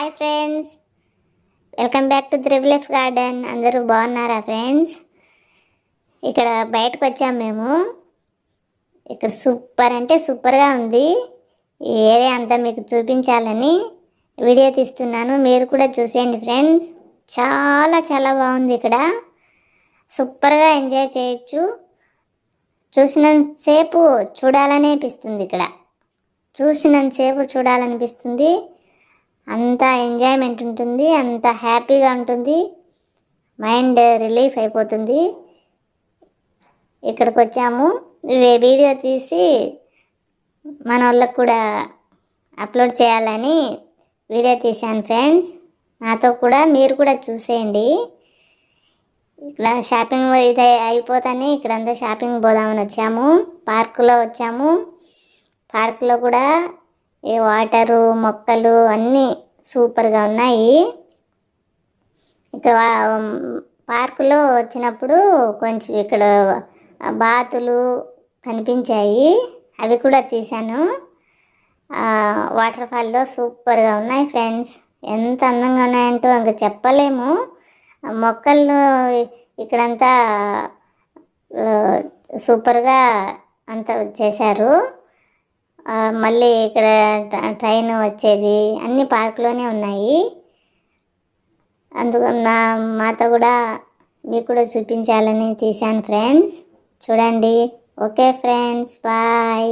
Hi friends, welcome back to triple F garden. అందరూ బాగున్నారా friends? ఇక్కడ బయటకు వచ్చాము మేము. ఇక్కడ సూపర్ అంటే సూపర్గా ఉంది. ఈ ఏరియా అంతా మీకు చూపించాలని వీడియో తీస్తున్నాను. మీరు కూడా చూసేయండి ఫ్రెండ్స్. చాలా చాలా బాగుంది. ఇక్కడ సూపర్గా ఎంజాయ్ చేయొచ్చు. చూసినంతసేపు చూడాలనిపిస్తుంది. ఇక్కడ చూసినంతసేపు చూడాలనిపిస్తుంది. అంత ఎంజాయ్మెంట్ ఉంటుంది, అంత హ్యాపీగా ఉంటుంది, మైండ్ రిలీఫ్ అయిపోతుంది. ఇక్కడికి వచ్చాము. వీడియో తీసి మన వాళ్ళకు కూడా అప్లోడ్ చేయాలని వీడియో తీశాను ఫ్రెండ్స్. నాతో కూడా మీరు కూడా చూసేయండి. ఇక్కడ షాపింగ్ ఇది అయిపోతానే ఇక్కడంతా షాపింగ్ పోదామని వచ్చాము. పార్కులో వచ్చాము. పార్కులో కూడా ఈ వాటరు, మొక్కలు అన్నీ సూపర్గా ఉన్నాయి. ఇక్కడ పార్కులో వచ్చినప్పుడు కొంచెం ఇక్కడ బాతులు కనిపించాయి, అవి కూడా తీశాను. వాటర్ ఫాల్లో సూపర్గా ఉన్నాయి ఫ్రెండ్స్. ఎంత అందంగా ఉన్నాయంటో ఇంకా చెప్పలేము. మొక్కలు ఇక్కడంతా సూపర్గా అంతా చేశారు. మళ్ళీ ఇక్కడ ట్రైన్ వచ్చేది అన్ని పార్కులోనే ఉన్నాయి. అందుకని మాతో కూడా మీకు కూడా చూపించాలని తీశాను ఫ్రెండ్స్. చూడండి. Okay friends, bye.